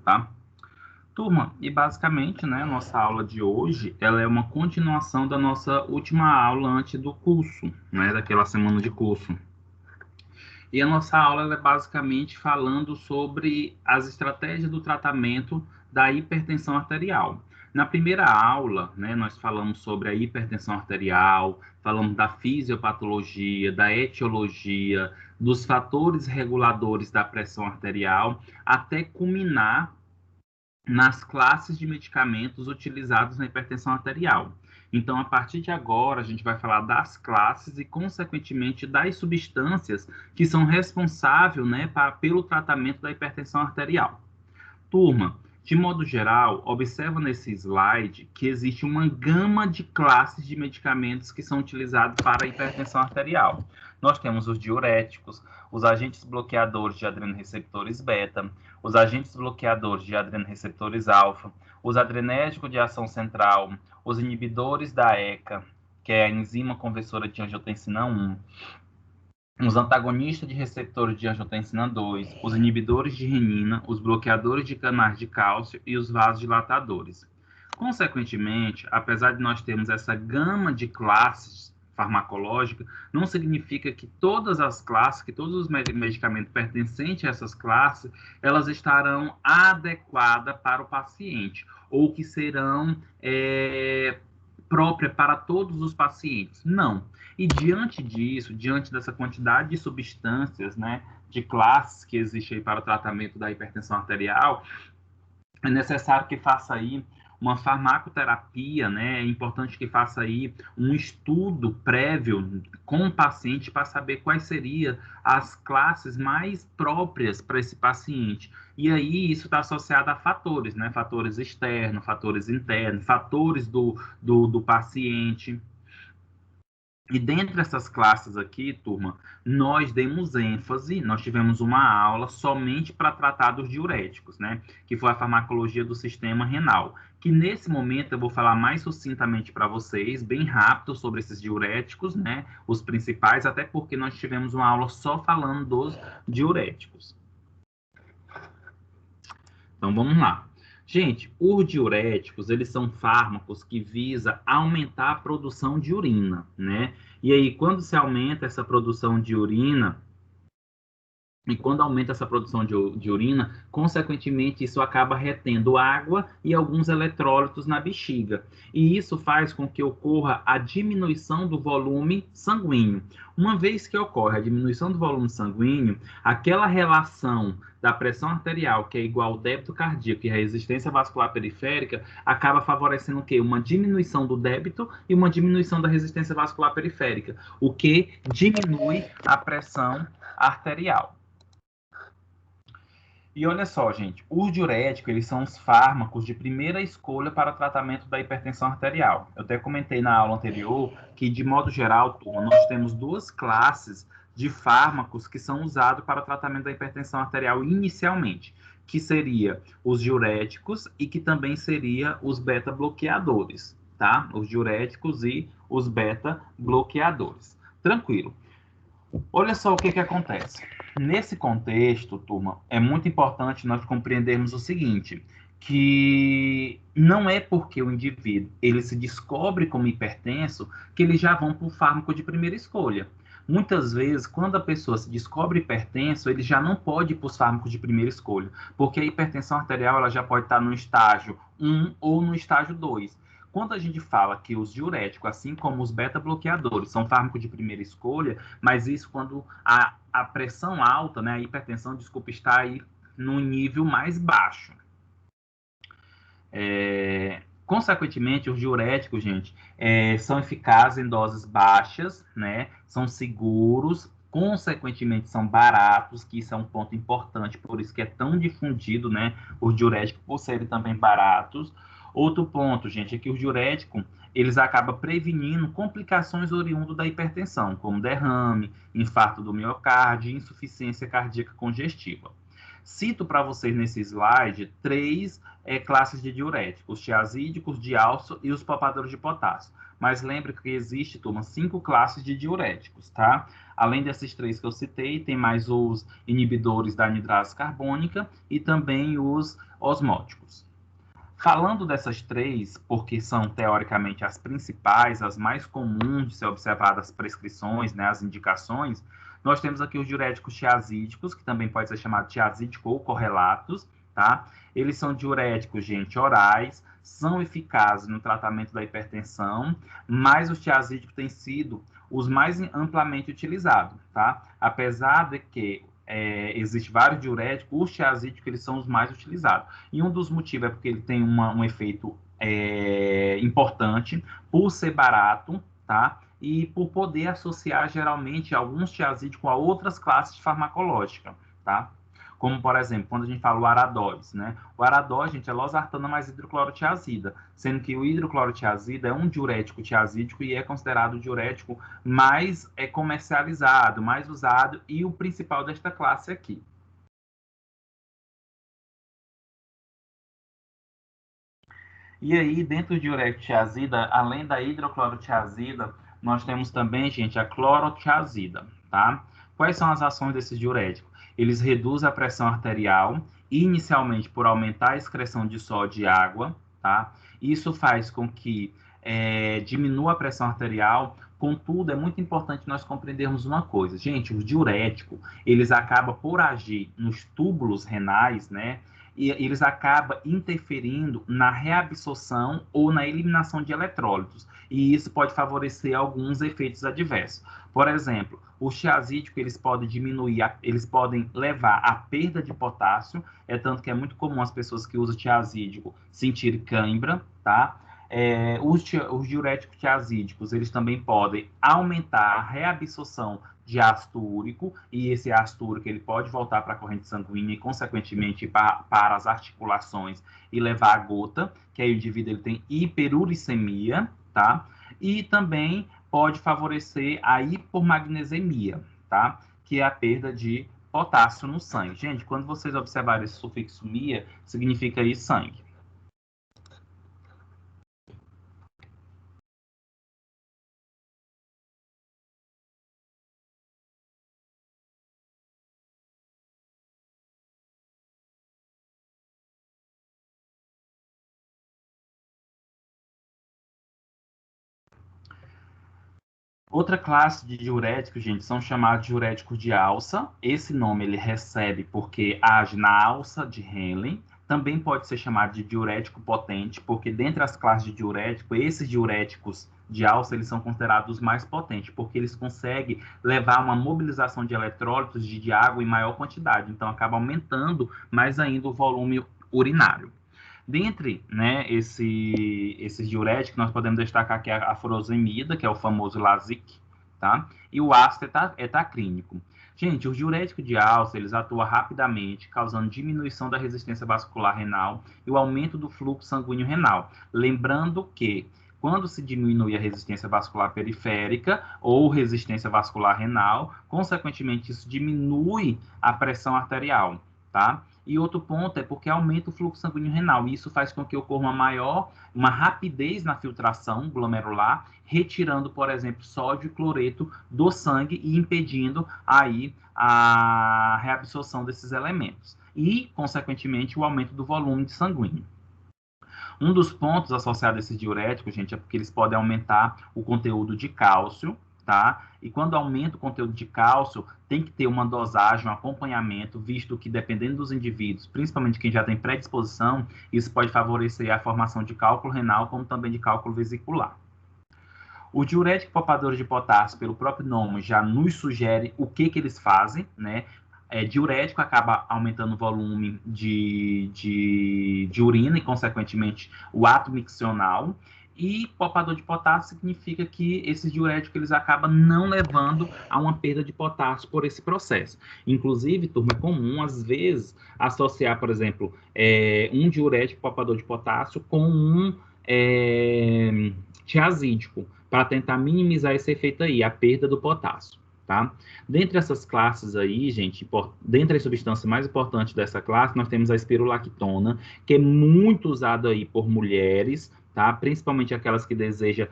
tá? Turma, e basicamente, né, nossa aula de hoje, ela é uma continuação da nossa última aula antes do curso, né, daquela semana de curso. E a nossa aula ela é basicamente falando sobre as estratégias do tratamento da hipertensão arterial. Na primeira aula, né, nós falamos sobre a hipertensão arterial, falamos da fisiopatologia, da etiologia, dos fatores reguladores da pressão arterial, até culminar nas classes de medicamentos utilizados na hipertensão arterial. Então, a partir de agora, a gente vai falar das classes e, consequentemente, das substâncias que são responsáveis, né, pelo tratamento da hipertensão arterial. Turma, de modo geral, observa nesse slide que existe uma gama de classes de medicamentos que são utilizados para a hipertensão arterial. Nós temos os diuréticos, os agentes bloqueadores de adrenoreceptores beta, os agentes bloqueadores de adrenoreceptores alfa, os adrenérgicos de ação central, os inibidores da ECA, que é a enzima conversora de angiotensina 1, os antagonistas de receptores de angiotensina 2, os inibidores de renina, os bloqueadores de canais de cálcio e os vasodilatadores. Consequentemente, apesar de nós termos essa gama de classes farmacológicas, não significa que todas as classes, que todos os medicamentos pertencentes a essas classes, elas estarão adequadas para o paciente, ou que serão próprias para todos os pacientes. Não. E diante disso, diante dessa quantidade de substâncias, né, de classes que existe aí para o tratamento da hipertensão arterial, é necessário que faça aí uma farmacoterapia, né? É importante que faça aí um estudo prévio com o paciente para saber quais seriam as classes mais próprias para esse paciente. E aí isso está associado a fatores, né? Fatores externos, fatores internos, fatores do paciente. E dentre essas classes aqui, turma, nós demos ênfase, nós tivemos uma aula somente para tratar dos diuréticos, né? Que foi a farmacologia do sistema renal. Que nesse momento eu vou falar mais sucintamente para vocês, bem rápido, sobre esses diuréticos, né? Os principais, até porque nós tivemos uma aula só falando dos diuréticos. Então vamos lá. Gente, os diuréticos, eles são fármacos que visam aumentar a produção de urina, né? E aí, quando se aumenta essa produção de urina, e quando aumenta essa produção de urina, consequentemente, isso acaba retendo água e alguns eletrólitos na bexiga. E isso faz com que ocorra a diminuição do volume sanguíneo. Uma vez que ocorre a diminuição do volume sanguíneo, aquela relação da pressão arterial, que é igual ao débito cardíaco e a resistência vascular periférica, acaba favorecendo o quê? Uma diminuição do débito e uma diminuição da resistência vascular periférica, o que diminui a pressão arterial. E olha só, gente, os diuréticos, eles são os fármacos de primeira escolha para o tratamento da hipertensão arterial. Eu até comentei na aula anterior que, de modo geral, turma, nós temos duas classes de fármacos que são usados para o tratamento da hipertensão arterial inicialmente, que seria os diuréticos e que também seria os beta-bloqueadores, tá? Os diuréticos e os beta-bloqueadores. Tranquilo. Olha só o que acontece. Nesse contexto, turma, é muito importante nós compreendermos o seguinte, que não é porque o indivíduo ele se descobre como hipertenso que eles já vão para o fármaco de primeira escolha. Muitas vezes, quando a pessoa se descobre hipertenso, ele já não pode ir para os fármacos de primeira escolha, porque a hipertensão arterial ela já pode estar no estágio 1 ou no estágio 2. Quando a gente fala que os diuréticos, assim como os beta-bloqueadores, são fármacos de primeira escolha, mas isso quando a pressão alta, né, a hipertensão, desculpa, está aí no nível mais baixo. Consequentemente, os diuréticos, gente, são eficazes em doses baixas, né, são seguros, consequentemente são baratos, que isso é um ponto importante, por isso que é tão difundido, né, os diuréticos, por serem também baratos. Outro ponto, gente, é que os diuréticos, eles acabam prevenindo complicações oriundas da hipertensão, como derrame, infarto do miocárdio e insuficiência cardíaca congestiva. Cito para vocês nesse slide 3 classes de diuréticos, os tiazídicos, diálcido e os poupadores de potássio. Mas lembre que existe, turma, 5 classes de diuréticos, tá? Além desses 3 que eu citei, tem mais os inibidores da anidrase carbônica e também os osmóticos. Falando dessas 3, porque são teoricamente as principais, as mais comuns de ser observadas as prescrições, né, as indicações, nós temos aqui os diuréticos tiazídicos, que também pode ser chamado tiazídico ou correlatos, tá? Eles são diuréticos, gente, orais, são eficazes no tratamento da hipertensão, mas os tiazídicos têm sido os mais amplamente utilizados, tá? Apesar de que existe vários diuréticos, os tiazídicos eles são os mais utilizados. E um dos motivos é porque ele tem um efeito importante, por ser barato, tá? E por poder associar geralmente alguns tiazídicos a outras classes farmacológicas, tá? Como, por exemplo, quando a gente fala o aradóis, né? O aradóis, gente, é losartana mais hidroclorotiazida, sendo que o hidroclorotiazida é um diurético tiazídico e é considerado o diurético mais comercializado, mais usado e o principal desta classe aqui. E aí, dentro do diurético tiazida, além da hidroclorotiazida, nós temos também, gente, a clorotiazida, tá? Quais são as ações desses diuréticos? Eles reduzem a pressão arterial, inicialmente por aumentar a excreção de sódio e água, tá? Isso faz com que diminua a pressão arterial. Contudo, é muito importante nós compreendermos uma coisa. Gente, os diuréticos, eles acabam por agir nos túbulos renais, né? E eles acabam interferindo na reabsorção ou na eliminação de eletrólitos. E isso pode favorecer alguns efeitos adversos. Por exemplo, os tiazídicos, eles podem diminuir, eles podem levar à perda de potássio, tanto que é muito comum as pessoas que usam tiazídico sentir cãibra, tá? Os diuréticos tiazídicos, eles também podem aumentar a reabsorção de ácido úrico, e esse ácido úrico ele pode voltar para a corrente sanguínea e, consequentemente, para as articulações e levar a gota, que aí o indivíduo ele tem hiperuricemia, tá? E também pode favorecer a hipomagnesemia, tá? Que é a perda de potássio no sangue. Gente, quando vocês observarem esse sufixo mia, significa aí sangue. Outra classe de diuréticos, gente, são chamados diuréticos de alça. Esse nome ele recebe porque age na alça de Henle. Também pode ser chamado de diurético potente, porque dentre as classes de diurético, esses diuréticos de alça, eles são considerados os mais potentes, porque eles conseguem levar uma mobilização de eletrólitos de água em maior quantidade. Então, acaba aumentando mais ainda o volume urinário. Dentre, né, esses diuréticos, nós podemos destacar aqui a furosemida, que é o famoso Lasix, tá? E o ácido etaclínico. Gente, os diuréticos de alça, eles atuam rapidamente, causando diminuição da resistência vascular renal e o aumento do fluxo sanguíneo renal. Lembrando que, quando se diminui a resistência vascular periférica ou resistência vascular renal, consequentemente, isso diminui a pressão arterial, tá? E outro ponto é porque aumenta o fluxo sanguíneo renal, e isso faz com que ocorra uma rapidez na filtração glomerular, retirando, por exemplo, sódio e cloreto do sangue e impedindo aí a reabsorção desses elementos. E, consequentemente, o aumento do volume de sanguíneo. Um dos pontos associados a esses diuréticos, gente, é porque eles podem aumentar o conteúdo de cálcio, tá? E quando aumenta o conteúdo de cálcio, tem que ter uma dosagem, um acompanhamento, visto que dependendo dos indivíduos, principalmente quem já tem predisposição, isso pode favorecer a formação de cálculo renal, como também de cálculo vesicular. O diurético poupador de potássio, pelo próprio nome, já nos sugere o que eles fazem, né? Diurético acaba aumentando o volume de urina e, consequentemente, o ato miccional. E poupador de potássio significa que esses diuréticos eles acabam não levando a uma perda de potássio por esse processo. Inclusive, turma, é comum, às vezes, associar, por exemplo, um diurético poupador de potássio com um tiazídico, para tentar minimizar esse efeito aí, a perda do potássio. Tá? Dentre essas classes aí, gente, dentre as substâncias mais importantes dessa classe, nós temos a espirulactona, que é muito usada aí por mulheres, tá? Principalmente aquelas que desejam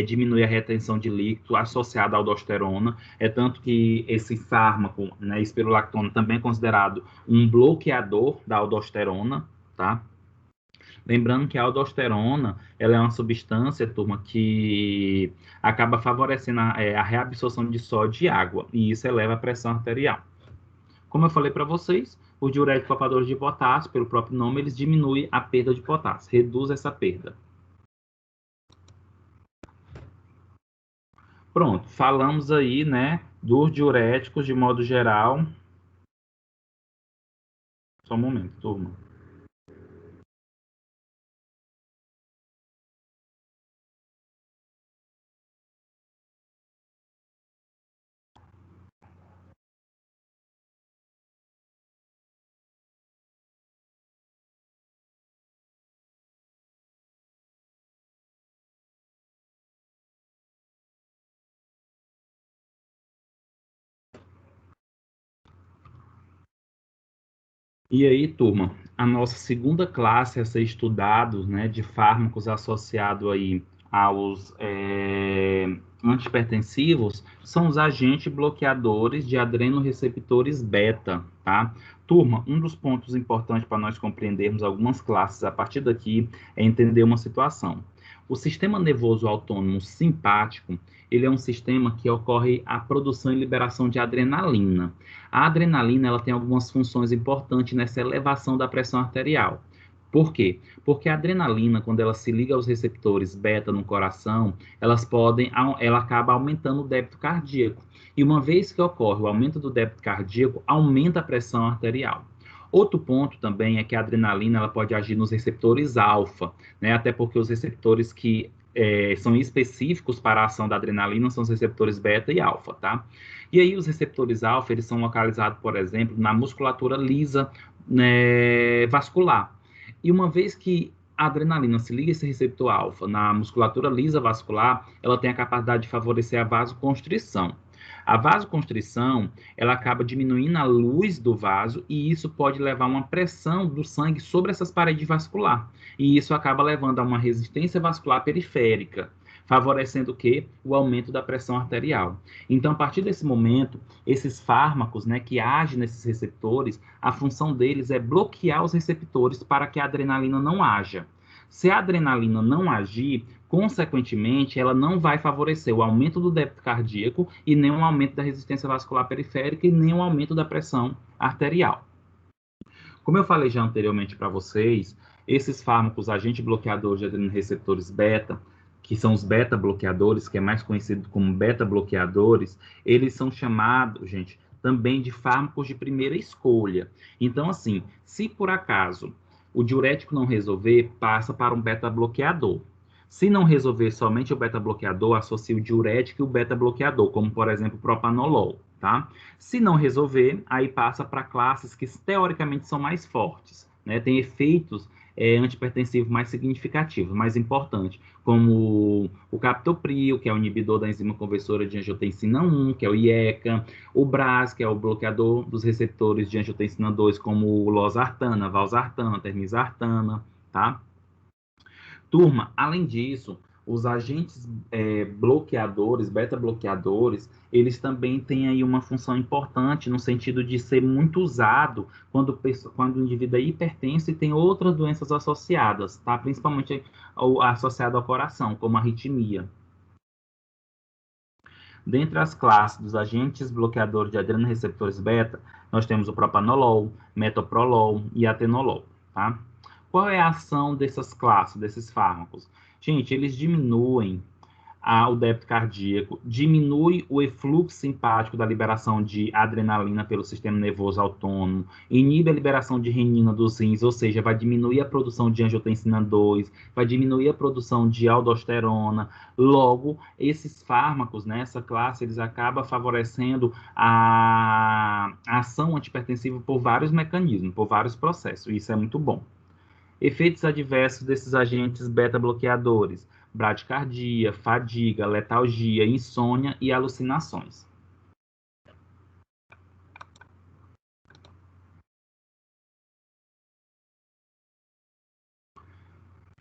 diminuir a retenção de líquido associada à aldosterona. É tanto que esse fármaco, né, espirulactona, também é considerado um bloqueador da aldosterona, tá? Lembrando que a aldosterona, ela é uma substância, turma, que acaba favorecendo a reabsorção de sódio e água, e isso eleva a pressão arterial. Como eu falei para vocês, os diuréticos poupadores de potássio, pelo próprio nome, eles diminuem a perda de potássio, reduz essa perda. Pronto, falamos aí, né, dos diuréticos de modo geral. Só um momento, turma. E aí, turma, a nossa segunda classe a ser estudado, né, de fármacos associados aí aos antipertensivos são os agentes bloqueadores de adrenoreceptores beta, tá? Turma, um dos pontos importantes para nós compreendermos algumas classes a partir daqui é entender uma situação. O sistema nervoso autônomo simpático, ele é um sistema que ocorre a produção e liberação de adrenalina. A adrenalina ela tem algumas funções importantes nessa elevação da pressão arterial. Por quê? Porque a adrenalina, quando ela se liga aos receptores beta no coração, ela acaba aumentando o débito cardíaco. E uma vez que ocorre o aumento do débito cardíaco, aumenta a pressão arterial. Outro ponto também é que a adrenalina ela pode agir nos receptores alfa, né? Até porque os receptores que são específicos para a ação da adrenalina são os receptores beta e alfa, tá? E aí os receptores alfa, eles são localizados, por exemplo, na musculatura lisa, né, vascular. E uma vez que a adrenalina se liga a esse receptor alfa na musculatura lisa vascular, ela tem a capacidade de favorecer a vasoconstrição. A vasoconstrição, ela acaba diminuindo a luz do vaso e isso pode levar a uma pressão do sangue sobre essas paredes vasculares. E isso acaba levando a uma resistência vascular periférica, favorecendo o quê? O aumento da pressão arterial. Então, a partir desse momento, esses fármacos, né, que agem nesses receptores, a função deles é bloquear os receptores para que a adrenalina não haja. Se a adrenalina não agir, consequentemente, ela não vai favorecer o aumento do débito cardíaco e nem o aumento da resistência vascular periférica e nem o aumento da pressão arterial. Como eu falei já anteriormente para vocês, esses fármacos, agentes bloqueadores de adrenoreceptores beta, que são os beta-bloqueadores, que é mais conhecido como beta-bloqueadores, eles são chamados, gente, também de fármacos de primeira escolha. Então, assim, se por acaso o diurético não resolver, passa para um beta-bloqueador. Se não resolver somente o beta-bloqueador, associa o diurético e o beta-bloqueador, como, por exemplo, o propanolol, tá? Se não resolver, aí passa para classes que teoricamente são mais fortes, né? Tem efeitos antipertensivos mais significativos, mais importantes, como o captopril, que é o inibidor da enzima conversora de angiotensina 1, que é o IECA, o BRAS, que é o bloqueador dos receptores de angiotensina 2, como o losartana, valsartana, termisartana, tá? Turma, além disso, os agentes bloqueadores, beta-bloqueadores, eles também têm aí uma função importante no sentido de ser muito usado quando o indivíduo é hipertenso e tem outras doenças associadas, tá? Principalmente associado ao coração, como a arritmia. Dentre as classes dos agentes bloqueadores de adrenoreceptores beta, nós temos o propanolol, metoprolol e atenolol, tá? Qual é a ação dessas classes, desses fármacos? Gente, eles diminuem o débito cardíaco, diminui o efluxo simpático da liberação de adrenalina pelo sistema nervoso autônomo, inibe a liberação de renina dos rins, ou seja, vai diminuir a produção de angiotensina 2, vai diminuir a produção de aldosterona. Logo, esses fármacos, nessa classe, eles acabam favorecendo a ação antipertensiva por vários mecanismos, por vários processos. Isso é muito bom. Efeitos adversos desses agentes beta-bloqueadores: bradicardia, fadiga, letalgia, insônia e alucinações.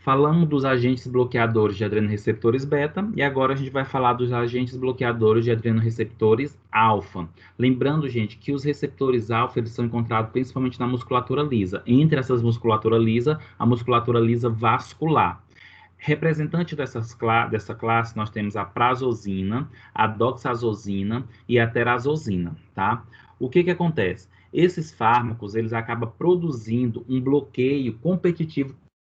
Falamos dos agentes bloqueadores de adrenoreceptores beta e agora a gente vai falar dos agentes bloqueadores de adrenoreceptores alfa. Lembrando, gente, que os receptores alfa eles são encontrados principalmente na musculatura lisa. Entre essas musculatura lisa, a musculatura lisa vascular. Representante dessa classe, nós temos a prazosina, a doxazosina e a terazosina, tá? O que que acontece? Esses fármacos, eles acabam produzindo um bloqueio competitivo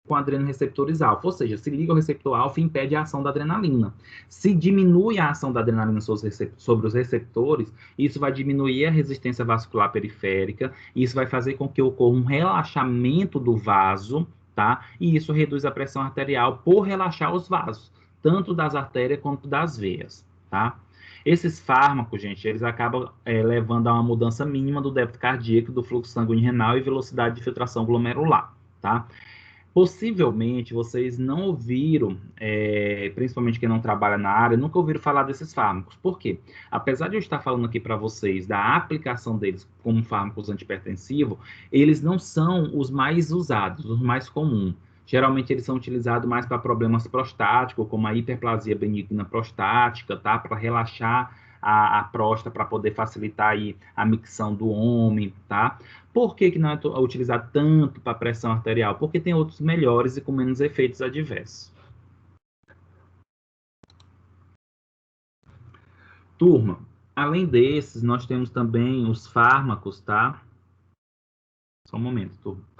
com adrenoreceptores alfa, ou seja, se liga ao receptor alfa e impede a ação da adrenalina. Se diminui a ação da adrenalina sobre os receptores, isso vai diminuir a resistência vascular periférica, isso vai fazer com que ocorra um relaxamento do vaso, tá? E isso reduz a pressão arterial por relaxar os vasos, tanto das artérias quanto das veias, tá? Esses fármacos, gente, eles acabam levando a uma mudança mínima do débito cardíaco, do fluxo sanguíneo renal e velocidade de filtração glomerular, tá? Possivelmente vocês não ouviram, principalmente quem não trabalha na área, nunca ouviram falar desses fármacos. Por quê? Apesar de eu estar falando aqui para vocês da aplicação deles como fármacos antihipertensivos, eles não são os mais usados, os mais comuns. Geralmente eles são utilizados mais para problemas prostáticos, como a hiperplasia benigna prostática, tá? Para relaxar a próstata, para poder facilitar aí a micção do homem, tá? Por que não é utilizado tanto para pressão arterial? Porque tem outros melhores e com menos efeitos adversos. Turma, além desses, nós temos também os fármacos, tá? Só um momento, turma.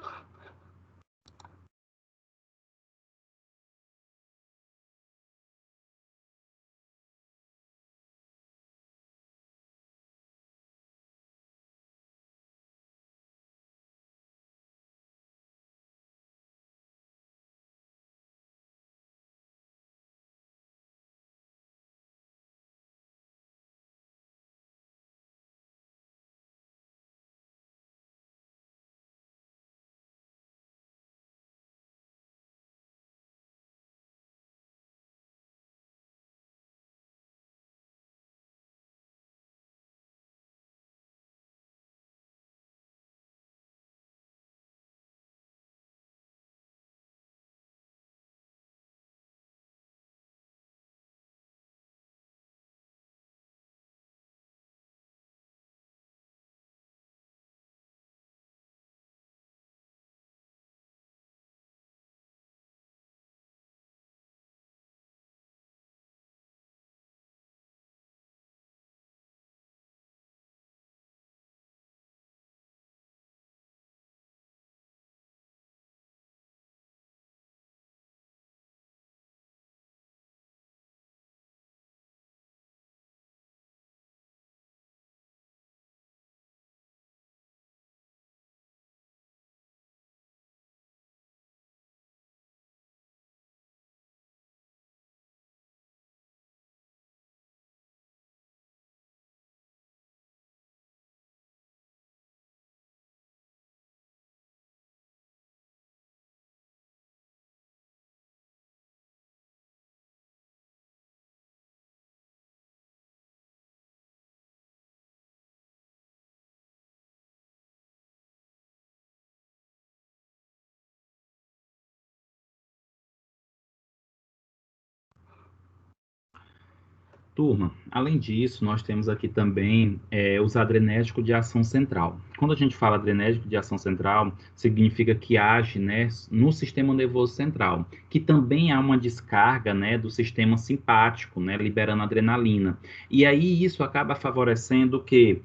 Turma, além disso, nós temos aqui também os adrenérgicos de ação central. Quando a gente fala adrenérgico de ação central, significa que age, né, no sistema nervoso central, que também há uma descarga, né, do sistema simpático, né, liberando adrenalina. E aí isso acaba favorecendo o quê?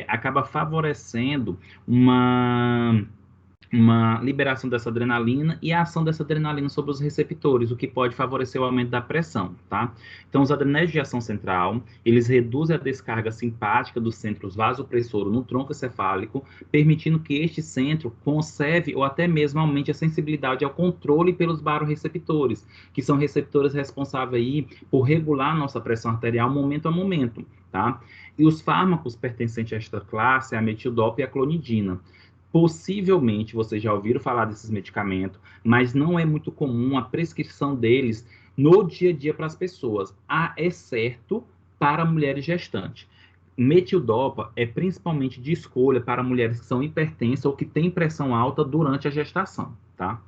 Acaba favorecendo uma liberação dessa adrenalina e a ação dessa adrenalina sobre os receptores, o que pode favorecer o aumento da pressão, tá? Então, os adrenérgicos de ação central, eles reduzem a descarga simpática dos centros vasopressores no tronco encefálico, permitindo que este centro conserve ou até mesmo aumente a sensibilidade ao controle pelos barorreceptores, que são receptores responsáveis aí por regular a nossa pressão arterial momento a momento, tá? E os fármacos pertencentes a esta classe é a metildopa e a clonidina. Possivelmente vocês já ouviram falar desses medicamentos, mas não é muito comum a prescrição deles no dia a dia para as pessoas, exceto para mulheres gestantes. Metildopa é principalmente de escolha para mulheres que são hipertensas ou que têm pressão alta durante a gestação, tá?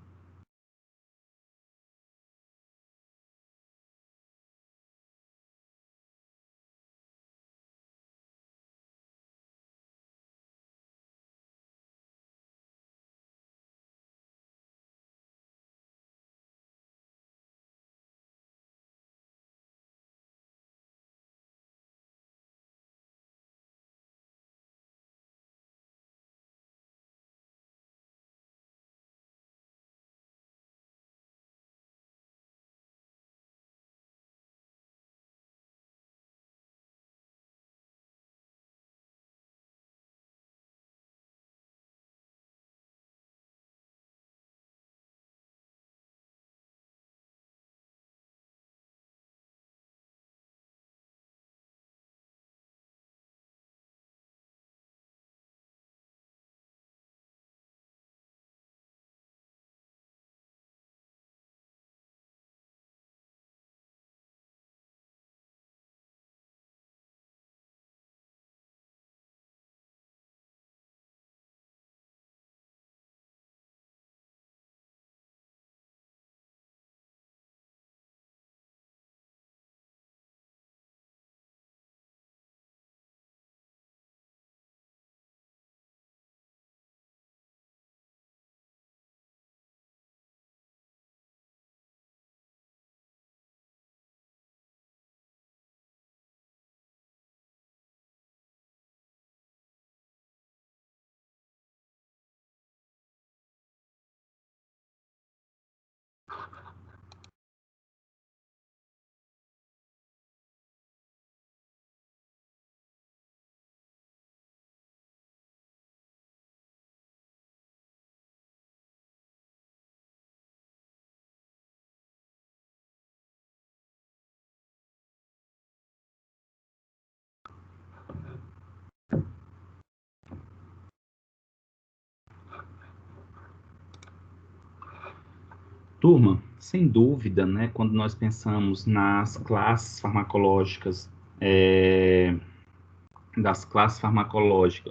Turma, sem dúvida, né, quando nós pensamos nas classes farmacológicas,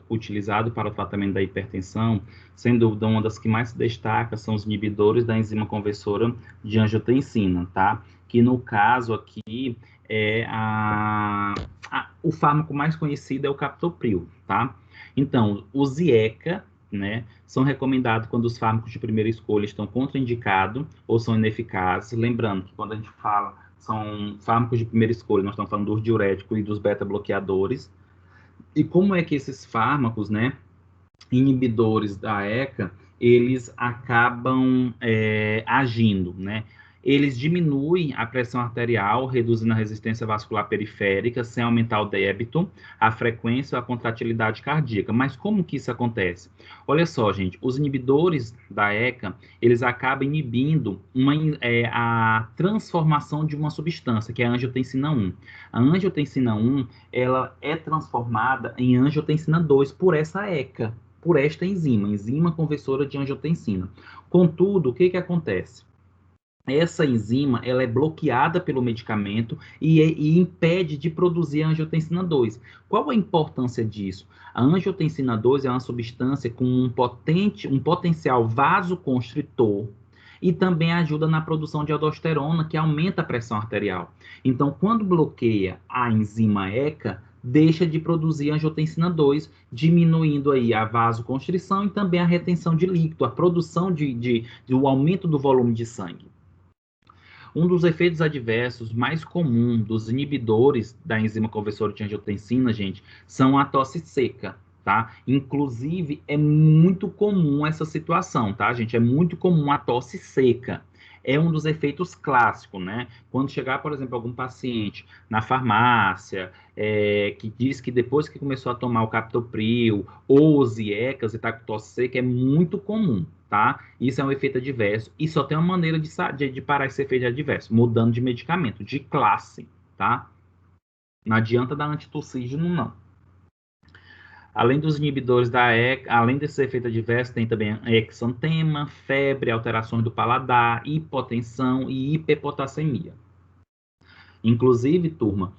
utilizadas para o tratamento da hipertensão, sem dúvida, uma das que mais se destaca são os inibidores da enzima conversora de angiotensina, tá? Que no caso aqui o fármaco mais conhecido é o captopril, tá? Então, o Zieca, né, são recomendados quando os fármacos de primeira escolha estão contraindicados ou são ineficazes. Lembrando que quando a gente fala são fármacos de primeira escolha, nós estamos falando dos diuréticos e dos beta-bloqueadores. E como é que esses fármacos, né, inibidores da ECA, eles acabam agindo, né? Eles diminuem a pressão arterial, reduzindo a resistência vascular periférica, sem aumentar o débito, a frequência ou a contratilidade cardíaca. Mas como que isso acontece? Olha só, gente, os inibidores da ECA, eles acabam inibindo a transformação de uma substância, que é a angiotensina 1. A angiotensina 1, ela é transformada em angiotensina 2 por essa ECA, por esta enzima conversora de angiotensina. Contudo, o que acontece? Essa enzima ela é bloqueada pelo medicamento e impede de produzir a angiotensina 2. Qual a importância disso? A angiotensina 2 é uma substância com um potencial vasoconstritor e também ajuda na produção de aldosterona, que aumenta a pressão arterial. Então, quando bloqueia a enzima ECA, deixa de produzir angiotensina 2, diminuindo aí a vasoconstrição e também a retenção de líquido, a produção do aumento do volume de sangue. Um dos efeitos adversos mais comuns dos inibidores da enzima conversora de angiotensina, gente, são a tosse seca, tá? Inclusive, é muito comum essa situação, tá, gente? É muito comum a tosse seca. É um dos efeitos clássicos, né? Quando chegar, por exemplo, algum paciente na farmácia, que diz que depois que começou a tomar o captopril ou os IECAs e está com tosse seca, é muito comum, tá? Isso é um efeito adverso e só tem uma maneira de parar esse efeito adverso, mudando de medicamento, de classe, tá? Não adianta dar antitussígeno, não. Além dos inibidores da ECA, além desse efeito adverso, tem também exantema, febre, alterações do paladar, hipotensão e hiperpotassemia. Inclusive, turma,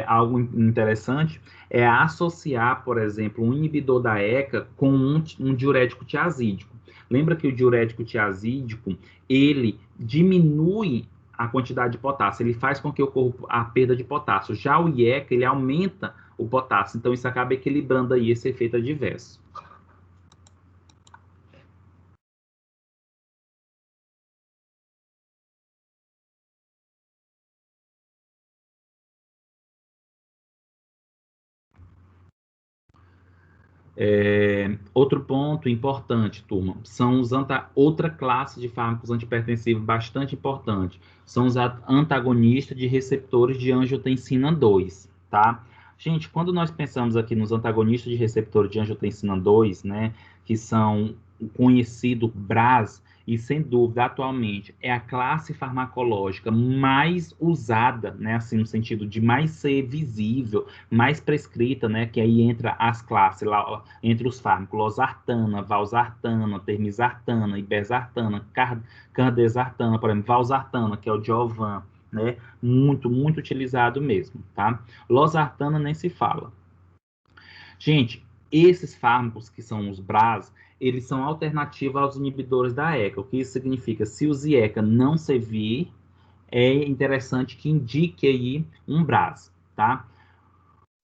algo interessante é associar, por exemplo, um inibidor da ECA com um diurético tiazídico. Lembra que o diurético tiazídico, ele diminui a quantidade de potássio, ele faz com que ocorra a perda de potássio. Já o IECA, ele aumenta o potássio, então isso acaba equilibrando aí esse efeito adverso. Outro ponto importante, turma, são outra classe de fármacos antihipertensivos bastante importante, são os antagonistas de receptores de angiotensina 2, tá? Gente, quando nós pensamos aqui nos antagonistas de receptores de angiotensina 2, né, que são o conhecido BRAS, e sem dúvida, atualmente, é a classe farmacológica mais usada, né, assim, no sentido de mais ser visível, mais prescrita, né, que aí entra as classes, lá, entre os fármacos, losartana, valsartana, termisartana, ibersartana, candesartana, por exemplo, valsartana, que é o Diovan, né, muito utilizado mesmo, tá? Losartana nem se fala. Gente, esses fármacos que são os BRAS, eles são alternativos aos inibidores da ECA. O que isso significa? Se o ZIECA não servir, é interessante que indique aí um BRAS, tá?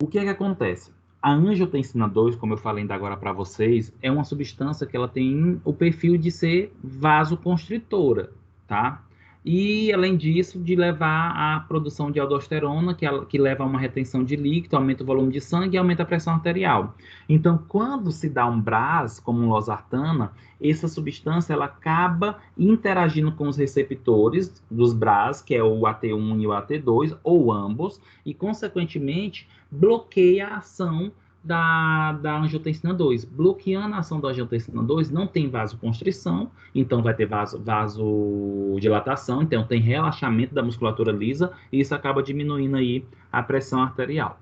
O que é que acontece? A angiotensina 2, como eu falei ainda agora para vocês, é uma substância que ela tem o perfil de ser vasoconstritora, tá? E, além disso, de levar à produção de aldosterona, que leva a uma retenção de líquido, aumenta o volume de sangue e aumenta a pressão arterial. Então, quando se dá um BRAS, como um losartana, essa substância ela acaba interagindo com os receptores dos BRAS, que é o AT1 e o AT2, ou ambos, e, consequentemente, bloqueia a ação da angiotensina 2. Bloqueando a ação da angiotensina 2, não tem vasoconstrição, então vai ter vasodilatação, então tem relaxamento da musculatura lisa, e isso acaba diminuindo aí a pressão arterial.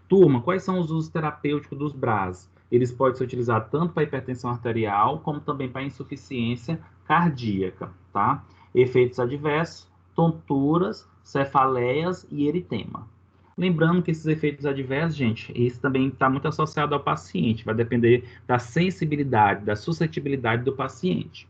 Turma, quais são os usos terapêuticos dos BRAS? eles podem ser utilizados tanto para hipertensão arterial, como também para insuficiência cardíaca, tá? Efeitos adversos, tonturas, cefaleias e eritema. Lembrando que esses efeitos adversos, gente, isso também está muito associado ao paciente, vai depender da sensibilidade, da suscetibilidade do paciente.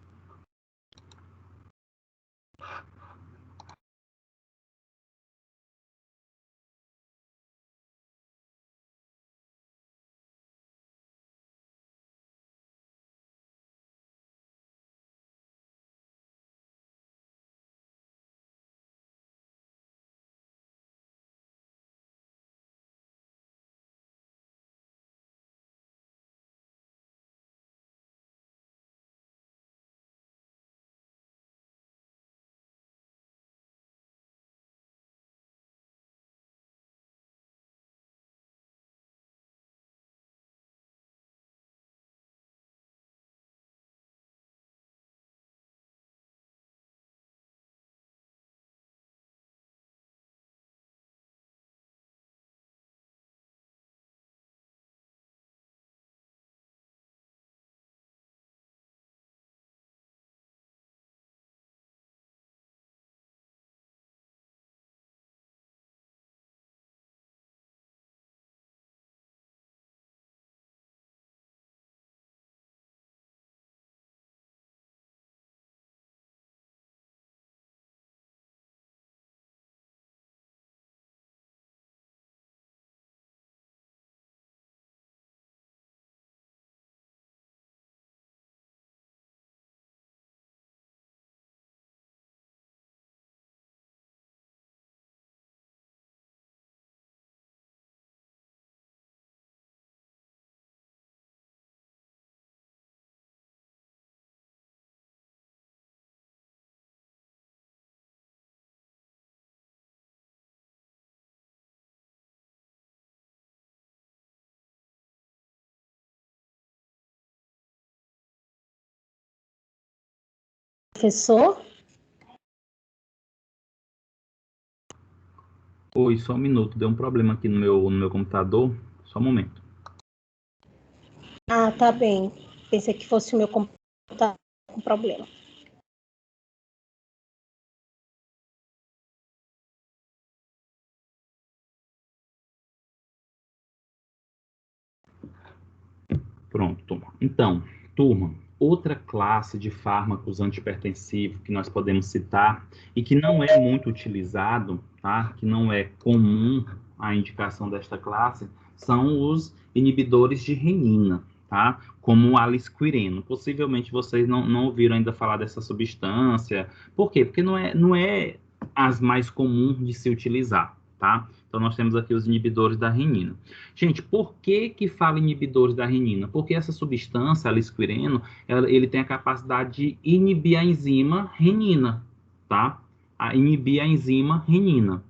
Professor? Oi, só um minuto, deu um problema aqui no meu computador, só um momento. Ah, tá bem. Pensei que fosse o meu computador com problema. Pronto. Então, turma, outra classe de fármacos antihipertensivos que nós podemos citar e que não é muito utilizado, tá? Que não é comum a indicação desta classe, são os inibidores de renina, tá? Como o alisquireno. Possivelmente vocês não ouviram ainda falar dessa substância. Por quê? Porque não é as mais comuns de se utilizar, tá? Então, nós temos aqui os inibidores da renina. Gente, por que que fala inibidores da renina? Porque essa substância, alisquireno, ele tem a capacidade de inibir a enzima renina, tá? Inibir a enzima renina.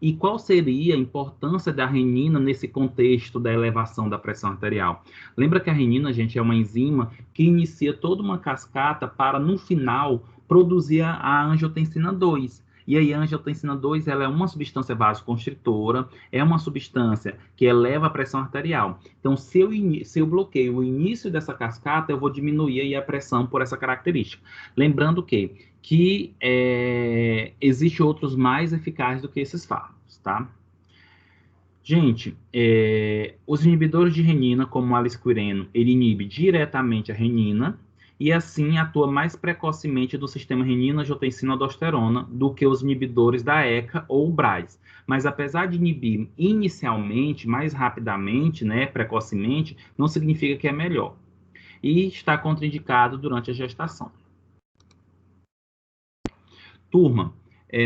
E qual seria a importância da renina nesse contexto da elevação da pressão arterial? Lembra que a renina, gente, é uma enzima que inicia toda uma cascata para, no final, produzir a angiotensina 2. E aí, a angiotensina 2, ela é uma substância vasoconstritora, é uma substância que eleva a pressão arterial. Então, se eu bloqueio o início dessa cascata, eu vou diminuir aí a pressão por essa característica. Lembrando que existe outros mais eficazes do que esses fármacos, tá? Gente, os inibidores de renina, como o alisquireno, ele inibe diretamente a renina e assim atua mais precocemente do sistema renina-angiotensina-aldosterona do que os inibidores da ECA ou o BRAS. Mas apesar de inibir inicialmente, mais rapidamente, né, precocemente, não significa que é melhor. E está contraindicado durante a gestação. Turma,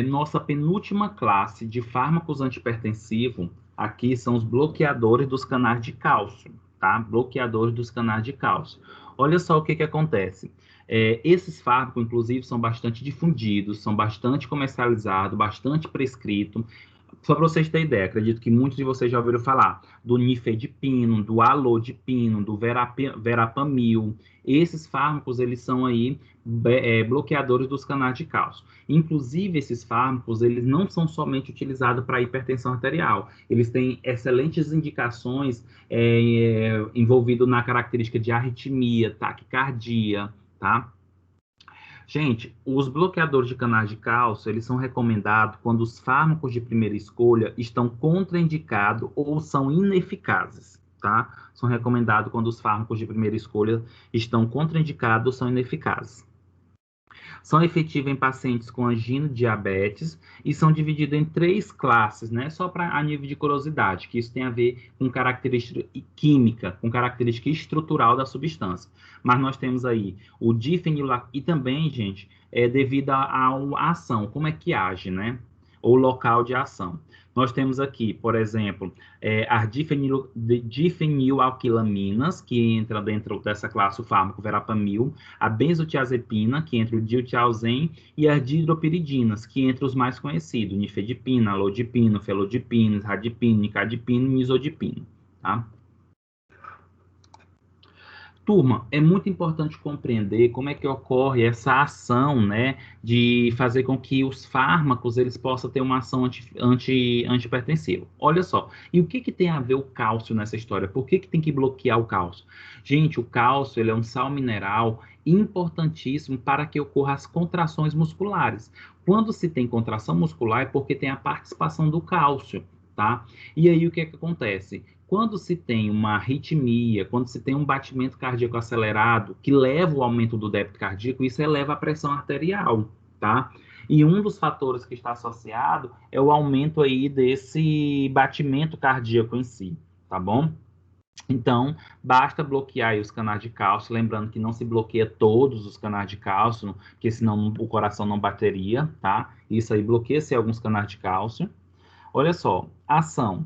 nossa penúltima classe de fármacos antihipertensivos, aqui são os bloqueadores dos canais de cálcio, tá? Bloqueadores dos canais de cálcio. Olha só o que acontece. Esses fármacos, inclusive, são bastante difundidos, são bastante comercializados, bastante prescritos, Só para vocês terem ideia, acredito que muitos de vocês já ouviram falar do nifedipino, do alodipino, do verapamil. Esses fármacos, eles são aí bloqueadores dos canais de cálcio. Inclusive, esses fármacos, eles não são somente utilizados para hipertensão arterial. Eles têm excelentes indicações envolvidas na característica de arritmia, taquicardia, tá? Gente, os bloqueadores de canais de cálcio, eles são recomendados quando os fármacos de primeira escolha estão contraindicados ou são ineficazes, tá? São recomendados quando os fármacos de primeira escolha estão contraindicados ou são ineficazes. São efetivos em pacientes com angina, diabetes, e são divididos em 3 classes, né? Só para a nível de curiosidade, que isso tem a ver com característica química, com característica estrutural da substância. Mas nós temos aí o difenilac, e também, gente, devido à ação, como é que age, né? Ou local de ação. Nós temos aqui, por exemplo, as difenilalquilaminas, que entra dentro dessa classe o fármaco verapamil, a benzotiazepina, que entra o diltiazem, e as dihidropiridinas, que entra os mais conhecidos, nifedipina, alodipino, felodipino, radipino, nicardipino e nizodipino, tá? Turma, é muito importante compreender como é que ocorre essa ação, né, de fazer com que os fármacos eles possam ter uma ação antihipertensiva. Olha só, e o que tem a ver o cálcio nessa história? Por que tem que bloquear o cálcio? Gente, o cálcio ele é um sal mineral importantíssimo para que ocorram as contrações musculares. Quando se tem contração muscular é porque tem a participação do cálcio, tá? E aí o que acontece? Quando se tem uma arritmia, quando se tem um batimento cardíaco acelerado, que leva ao aumento do débito cardíaco, isso eleva a pressão arterial, tá? E um dos fatores que está associado é o aumento aí desse batimento cardíaco em si, tá bom? Então, basta bloquear aí os canais de cálcio, lembrando que não se bloqueia todos os canais de cálcio, porque senão o coração não bateria, tá? Isso aí bloqueia-se alguns canais de cálcio. Olha só, ação.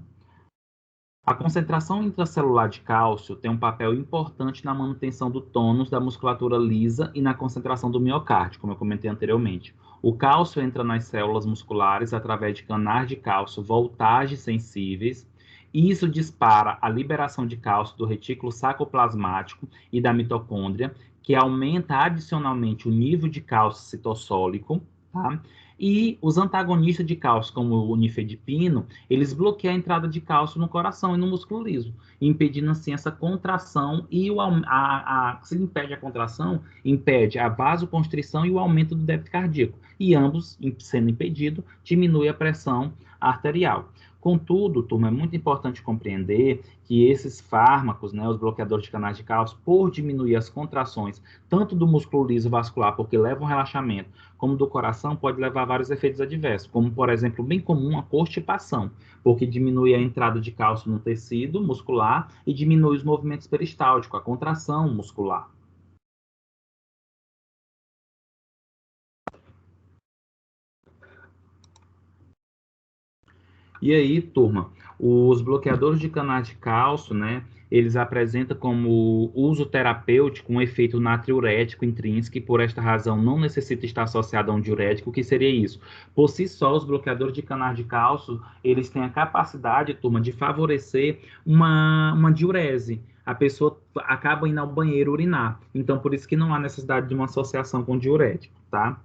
A concentração intracelular de cálcio tem um papel importante na manutenção do tônus da musculatura lisa e na concentração do miocárdio, como eu comentei anteriormente. O cálcio entra nas células musculares através de canais de cálcio voltage sensíveis, e isso dispara a liberação de cálcio do retículo sarcoplasmático e da mitocôndria, que aumenta adicionalmente o nível de cálcio citossólico, tá? E os antagonistas de cálcio, como o nifedipino, eles bloqueiam a entrada de cálcio no coração e no músculo liso, impedindo assim essa contração e se impede a contração, impede a vasoconstrição e o aumento do débito cardíaco. E ambos, sendo impedidos, diminui a pressão arterial. Contudo, turma, é muito importante compreender que esses fármacos, né, os bloqueadores de canais de cálcio, por diminuir as contrações, tanto do músculo liso vascular, porque leva um relaxamento, como do coração, pode levar a vários efeitos adversos, como, por exemplo, bem comum a constipação, porque diminui a entrada de cálcio no tecido muscular e diminui os movimentos peristálticos, a contração muscular. E aí, turma, os bloqueadores de canais de cálcio, né, eles apresentam como uso terapêutico um efeito natriurético intrínseco e, por esta razão, não necessita estar associado a um diurético. O que seria isso? Por si só, os bloqueadores de canais de cálcio, eles têm a capacidade, turma, de favorecer uma diurese. A pessoa acaba indo ao banheiro urinar. Então, por isso que não há necessidade de uma associação com diurético, tá?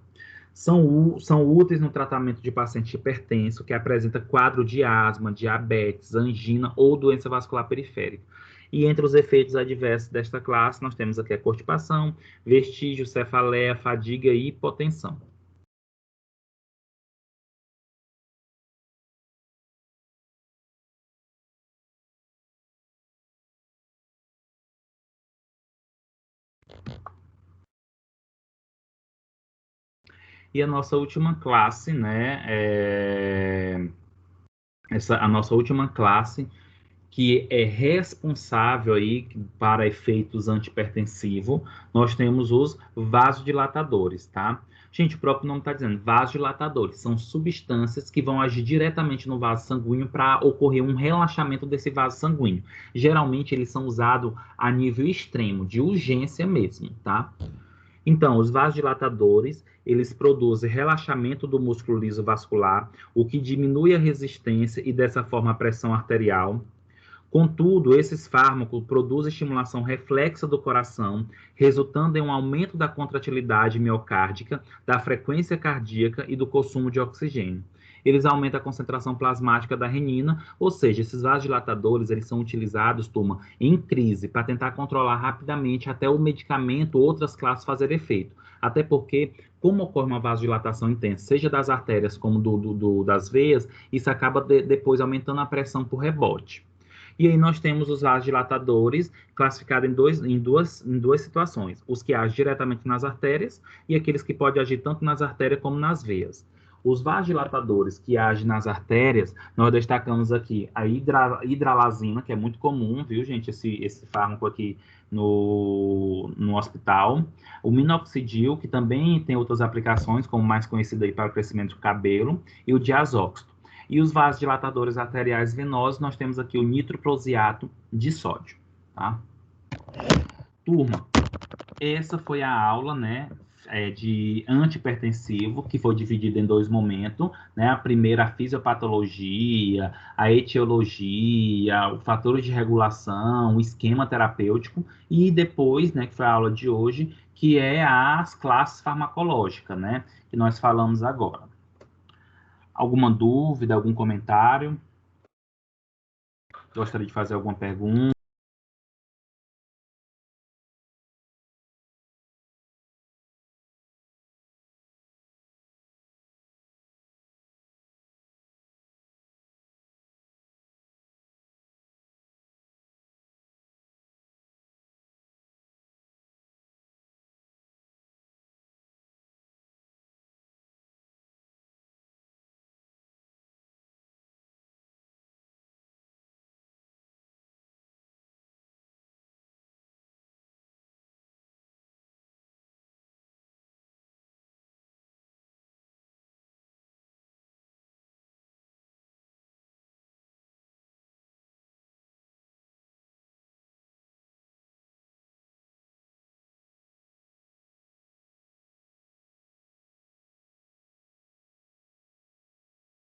São úteis no tratamento de paciente hipertenso que apresenta quadro de asma, diabetes, angina ou doença vascular periférica. E entre os efeitos adversos desta classe, nós temos aqui a constipação, vestígio, cefaleia, fadiga e hipotensão. E a nossa última classe, né, a nossa última classe, que é responsável aí para efeitos antihipertensivos, nós temos os vasodilatadores, tá? Gente, o próprio nome está dizendo, vasodilatadores, são substâncias que vão agir diretamente no vaso sanguíneo para ocorrer um relaxamento desse vaso sanguíneo. Geralmente, eles são usados a nível extremo, de urgência mesmo, tá? Então, os vasodilatadores, eles produzem relaxamento do músculo liso vascular, o que diminui a resistência e, dessa forma, a pressão arterial. Contudo, esses fármacos produzem estimulação reflexa do coração, resultando em um aumento da contratilidade miocárdica, da frequência cardíaca e do consumo de oxigênio. Eles aumentam a concentração plasmática da renina, ou seja, esses vasodilatadores, eles são utilizados, turma, em crise, para tentar controlar rapidamente até o medicamento ou outras classes fazer efeito. Até porque, como ocorre uma vasodilatação intensa, seja das artérias como das veias, isso acaba depois aumentando a pressão por rebote. E aí nós temos os vasodilatadores classificados em duas situações. Os que agem diretamente nas artérias e aqueles que podem agir tanto nas artérias como nas veias. Os vasodilatadores que agem nas artérias, nós destacamos aqui a hidralazina, que é muito comum, viu, gente, esse fármaco aqui no hospital. O minoxidil, que também tem outras aplicações, como mais conhecido aí para o crescimento do cabelo, e o diazóxito. E os vasodilatadores arteriais venosos, nós temos aqui o nitroprosiato de sódio, tá? Turma, essa foi a aula, né, de antihipertensivo, que foi dividida em dois momentos, né? A primeira, a fisiopatologia, a etiologia, os fatores de regulação, o esquema terapêutico, e depois, né, que foi a aula de hoje, que é as classes farmacológicas, né, que nós falamos agora. Alguma dúvida, algum comentário? Gostaria de fazer alguma pergunta?